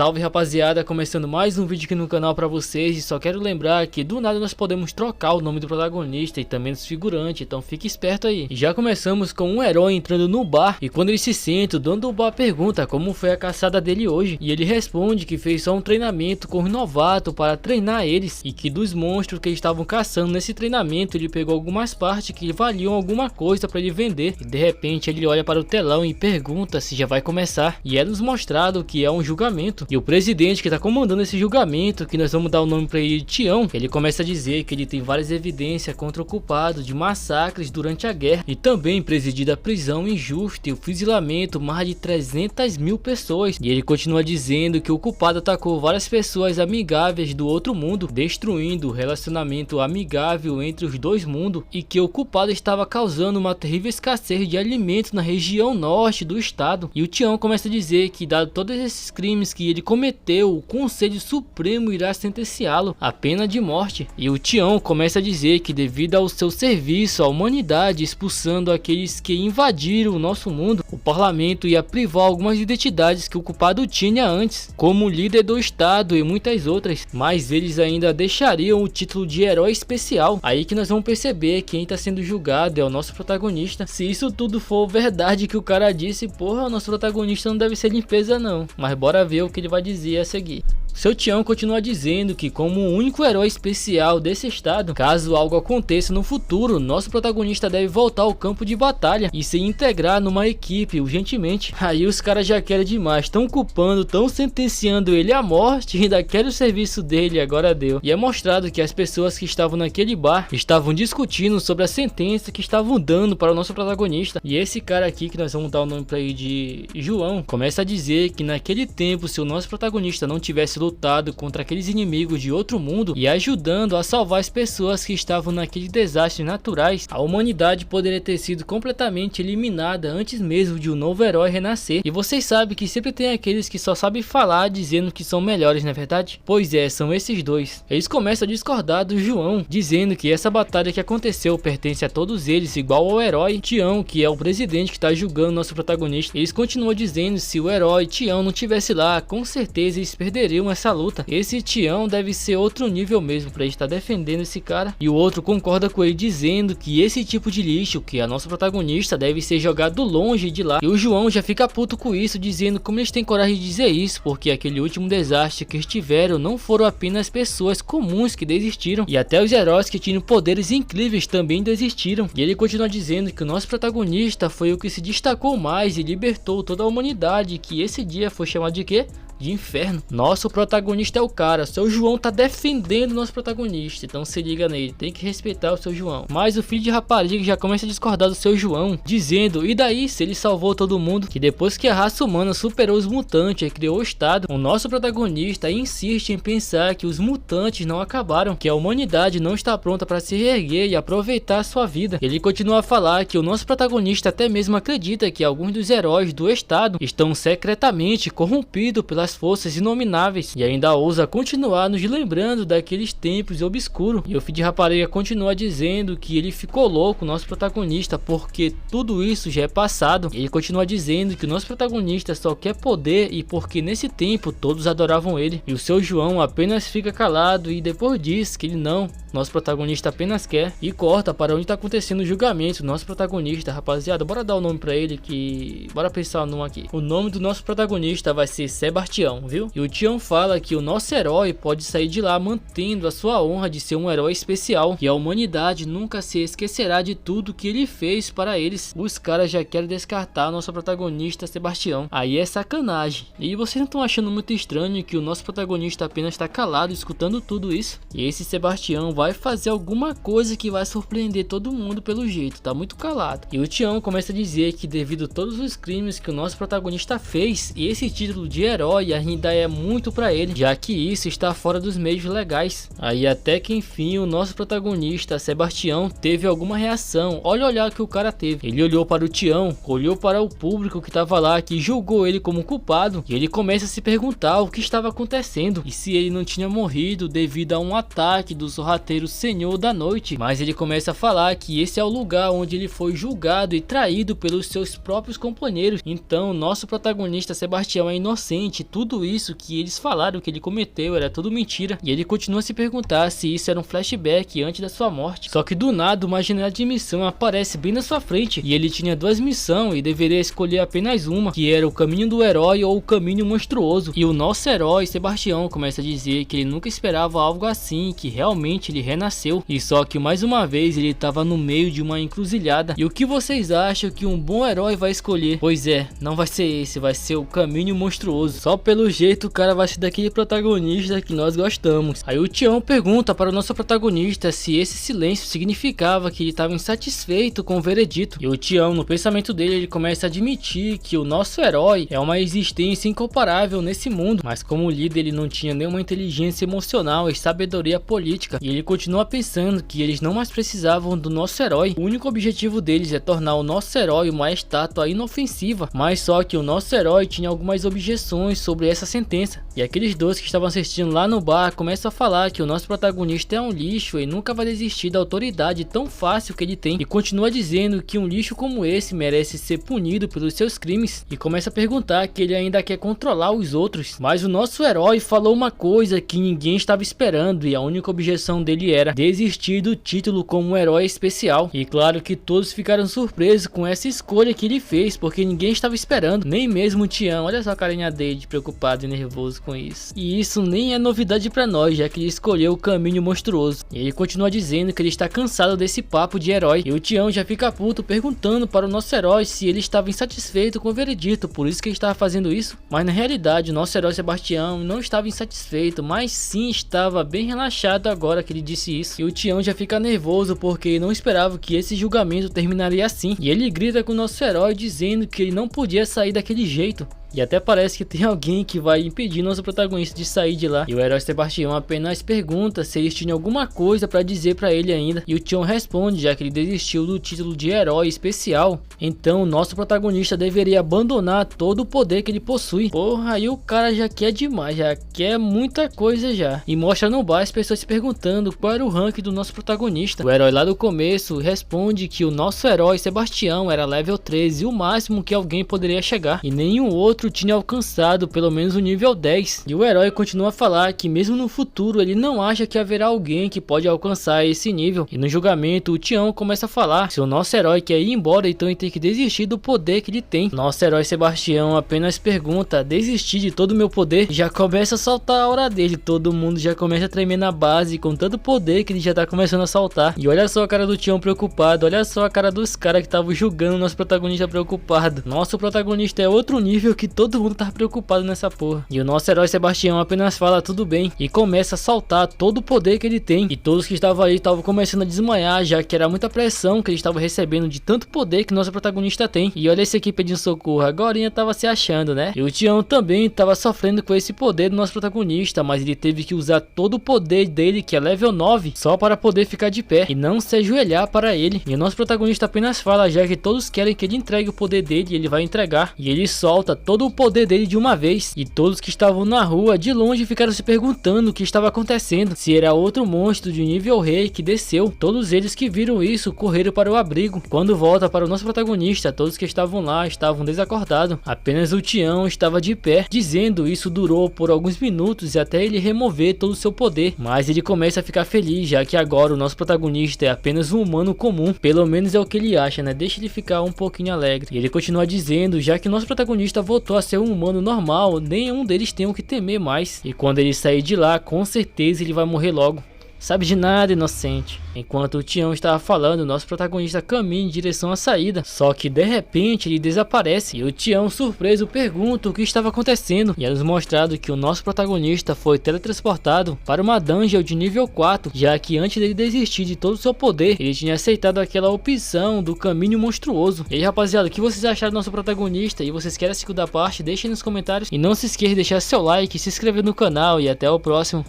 Salve rapaziada, começando mais um vídeo aqui no canal pra vocês. E só quero lembrar que do nada nós podemos trocar o nome do protagonista e também dos figurantes, então fique esperto aí. E já começamos com um herói entrando no bar, e quando ele se senta, o dono do bar pergunta como foi a caçada dele hoje, e ele responde que fez só um treinamento com os novatos para treinar eles, e que dos monstros que eles estavam caçando nesse treinamento ele pegou algumas partes que valiam alguma coisa para ele vender. E de repente ele olha para o telão e pergunta se já vai começar, e é nos mostrado que é um julgamento. E o presidente que está comandando esse julgamento, que nós vamos dar o nome para ele de Tião, ele começa a dizer que ele tem várias evidências contra o culpado de massacres durante a guerra, e também presidir a prisão injusta e o fuzilamento mais de 300 mil pessoas. E ele continua dizendo que o culpado atacou várias pessoas amigáveis do outro mundo, destruindo o relacionamento amigável entre os dois mundos, e que o culpado estava causando uma terrível escassez de alimentos na região norte do estado. E o Tião começa a dizer que, dado todos esses crimes que ele cometeu, o Conselho Supremo irá sentenciá-lo à pena de morte. E o Tião começa a dizer que, devido ao seu serviço à humanidade, expulsando aqueles que invadiram o nosso mundo, o parlamento ia privar algumas identidades que o culpado tinha antes, como líder do estado e muitas outras, mas eles ainda deixariam o título de herói especial. Aí que nós vamos perceber quem está sendo julgado é o nosso protagonista. Se isso tudo for verdade que o cara disse, porra, o nosso protagonista não deve ser limpeza não, mas bora ver o que ele vai dizer a seguir. Seu Tião continua dizendo que, como o único herói especial desse estado, caso algo aconteça no futuro, nosso protagonista deve voltar ao campo de batalha e se integrar numa equipe urgentemente. Aí os caras já querem demais, estão culpando, estão sentenciando ele à morte e ainda querem o serviço dele, agora deu. E é mostrado que as pessoas que estavam naquele bar estavam discutindo sobre a sentença que estavam dando para o nosso protagonista. E esse cara aqui, que nós vamos dar o nome para ele de João, começa a dizer que naquele tempo, se o nosso protagonista não tivesse lutado contra aqueles inimigos de outro mundo e ajudando a salvar as pessoas que estavam naqueles desastres naturais, a humanidade poderia ter sido completamente eliminada antes mesmo de um novo herói renascer. E vocês sabem que sempre tem aqueles que só sabem falar dizendo que são melhores, não é verdade? Pois é, são esses dois. Eles começam a discordar do João, dizendo que essa batalha que aconteceu pertence a todos eles, igual ao herói Tião, que é o presidente que está julgando nosso protagonista. Eles continuam dizendo que se o herói Tião não tivesse lá, com certeza eles perderiam essa luta. Esse Tião deve ser outro nível mesmo para estar defendendo esse cara. E o outro concorda com ele, dizendo que esse tipo de lixo, que é nosso protagonista, deve ser jogado longe de lá. E o João já fica puto com isso, dizendo como eles têm coragem de dizer isso, porque aquele último desastre que eles tiveram não foram apenas pessoas comuns que desistiram, e até os heróis que tinham poderes incríveis também desistiram. E ele continua dizendo que o nosso protagonista foi o que se destacou mais e libertou toda a humanidade, que esse dia foi chamado de quê? De inferno. Nosso protagonista é o cara. Seu João tá defendendo o nosso protagonista, então se liga nele, tem que respeitar o seu João. Mas o filho de rapariga já começa a discordar do seu João, dizendo, e daí se ele salvou todo mundo? Que depois que a raça humana superou os mutantes e criou o estado, o nosso protagonista insiste em pensar que os mutantes não acabaram, que a humanidade não está pronta para se reerguer e aproveitar a sua vida. Ele continua a falar que o nosso protagonista até mesmo acredita que alguns dos heróis do estado estão secretamente corrompidos pelas forças inomináveis, e ainda ousa continuar nos lembrando daqueles tempos obscuros. E o filho de rapariga continua dizendo que ele ficou louco, nosso protagonista, porque tudo isso já é passado. Ele continua dizendo que o nosso protagonista só quer poder, e porque nesse tempo todos adoravam ele. E o seu João apenas fica calado e depois diz que ele não, nosso protagonista apenas quer, e corta para onde está acontecendo o julgamento. Nosso protagonista, rapaziada, bora dar o nome para ele, que bora pensar num aqui. O nome do nosso protagonista vai ser Sebastião, viu? E o Tião fala que o nosso herói pode sair de lá mantendo a sua honra de ser um herói especial, e a humanidade nunca se esquecerá de tudo que ele fez para eles. Os caras já querem descartar nosso protagonista Sebastião. Aí é sacanagem. E vocês não estão achando muito estranho que o nosso protagonista apenas está calado escutando tudo isso? E esse Sebastião vai fazer alguma coisa que vai surpreender todo mundo pelo jeito, tá muito calado. E o Tião começa a dizer que devido a todos os crimes que o nosso protagonista fez, esse título de herói ainda é muito para ele, já que isso está fora dos meios legais. Aí até que enfim o nosso protagonista Sebastião teve alguma reação. Olha o olhar que o cara teve. Ele olhou para o Tião, olhou para o público que estava lá, que julgou ele como culpado, e ele começa a se perguntar o que estava acontecendo e se ele não tinha morrido devido a um ataque do sorrateiro Senhor da Noite. Mas ele começa a falar que esse é o lugar onde ele foi julgado e traído pelos seus próprios companheiros. Então nosso protagonista Sebastião é inocente, tudo tudo isso que eles falaram que ele cometeu era tudo mentira. E ele continua a se perguntar se isso era um flashback antes da sua morte. Só que do nada uma janela de missão aparece bem na sua frente. E ele tinha duas missões e deveria escolher apenas uma, que era o caminho do herói ou o caminho monstruoso. E o nosso herói, Sebastião, começa a dizer que ele nunca esperava algo assim, que realmente ele renasceu. E só que mais uma vez ele estava no meio de uma encruzilhada. E o que vocês acham que um bom herói vai escolher? Pois é, não vai ser esse, vai ser o caminho monstruoso. Só pelo jeito o cara vai ser daquele protagonista que nós gostamos. Aí o Tião pergunta para o nosso protagonista se esse silêncio significava que ele estava insatisfeito com o veredito. E o Tião, no pensamento dele, ele começa a admitir que o nosso herói é uma existência incomparável nesse mundo. Mas como líder ele não tinha nenhuma inteligência emocional e sabedoria política. E ele continua pensando que eles não mais precisavam do nosso herói. O único objetivo deles é tornar o nosso herói uma estátua inofensiva. Mas só que o nosso herói tinha algumas objeções sobre essa sentença. E aqueles dois que estavam assistindo lá no bar começam a falar que o nosso protagonista é um lixo e nunca vai desistir da autoridade tão fácil que ele tem. E continua dizendo que um lixo como esse merece ser punido pelos seus crimes. E começa a perguntar que ele ainda quer controlar os outros. Mas o nosso herói falou uma coisa que ninguém estava esperando. E a única objeção dele era desistir do título como um herói especial. E claro que todos ficaram surpresos com essa escolha que ele fez, porque ninguém estava esperando. Nem mesmo o Tião. Olha só a carinha dele, preocupado e nervoso com isso. E isso nem é novidade pra nós, já que ele escolheu o caminho monstruoso. E ele continua dizendo que ele está cansado desse papo de herói. E o Tião já fica puto perguntando para o nosso herói se ele estava insatisfeito com o veredito, por isso que ele estava fazendo isso. Mas na realidade o nosso herói Sebastião não estava insatisfeito, mas sim estava bem relaxado agora que ele disse isso. E o Tião já fica nervoso porque não esperava que esse julgamento terminaria assim. E ele grita com o nosso herói dizendo que ele não podia sair daquele jeito. E até parece que tem alguém que vai impedir nosso protagonista de sair de lá. E o herói Sebastião apenas pergunta se eles tinham alguma coisa pra dizer pra ele ainda. E o Tião responde, já que ele desistiu do título de herói especial. Então o nosso protagonista deveria abandonar todo o poder que ele possui. Porra, aí o cara já quer demais, já quer muita coisa já. E mostra no bar as pessoas se perguntando qual era o rank do nosso protagonista. O herói lá do começo responde que o nosso herói Sebastião era level 13, o máximo que alguém poderia chegar. E nenhum outro tinha alcançado pelo menos o nível 10. E o herói continua a falar que mesmo no futuro ele não acha que haverá alguém que pode alcançar esse nível. E no julgamento o Tião começa a falar se o nosso herói quer ir embora, então ele tem que desistir do poder que ele tem. Nosso herói Sebastião apenas pergunta: desistir de todo o meu poder? E já começa a soltar a hora dele. Todo mundo já começa a tremer na base com tanto poder que ele já tá começando a saltar. E olha só a cara do Tião preocupado, olha só a cara dos caras que estavam julgando o nosso protagonista preocupado. Nosso protagonista é outro nível que todo mundo tava preocupado nessa porra. E o nosso herói Sebastião apenas fala tudo bem e começa a saltar todo o poder que ele tem. E todos que estavam ali estavam começando a desmaiar, já que era muita pressão que ele estava recebendo de tanto poder que nosso protagonista tem. E olha esse aqui pedindo socorro, agorinha tava se achando, né? E o Tião também tava sofrendo com esse poder do nosso protagonista, mas ele teve que usar todo o poder dele, que é level 9, só para poder ficar de pé e não se ajoelhar para ele. E o nosso protagonista apenas fala, já que todos querem que ele entregue o poder dele, e ele vai entregar. E ele solta todo o poder dele de uma vez. E todos que estavam na rua de longe ficaram se perguntando o que estava acontecendo, se era outro monstro de nível rei que desceu. Todos eles que viram isso correram para o abrigo. Quando volta para o nosso protagonista, todos que estavam lá estavam desacordados. Apenas o Tião estava de pé, dizendo isso durou por alguns minutos e até ele remover todo o seu poder. Mas ele começa a ficar feliz, já que agora o nosso protagonista é apenas um humano comum. Pelo menos é o que ele acha, né? Deixa ele ficar um pouquinho alegre. E ele continua dizendo, já que o nosso protagonista voltou a ser um humano normal, nenhum deles tem o que temer mais. E quando ele sair de lá, com certeza ele vai morrer logo. Sabe de nada, inocente. Enquanto o Tião estava falando, nosso protagonista caminha em direção à saída. Só que de repente ele desaparece. E o Tião, surpreso, pergunta o que estava acontecendo. E é nos mostrado que o nosso protagonista foi teletransportado para uma dungeon de nível 4. Já que antes dele desistir de todo o seu poder, ele tinha aceitado aquela opção do caminho monstruoso. E aí, rapaziada, o que vocês acharam do nosso protagonista? E vocês querem a segunda parte? Deixem nos comentários. E não se esqueça de deixar seu like, se inscrever no canal. E até o próximo.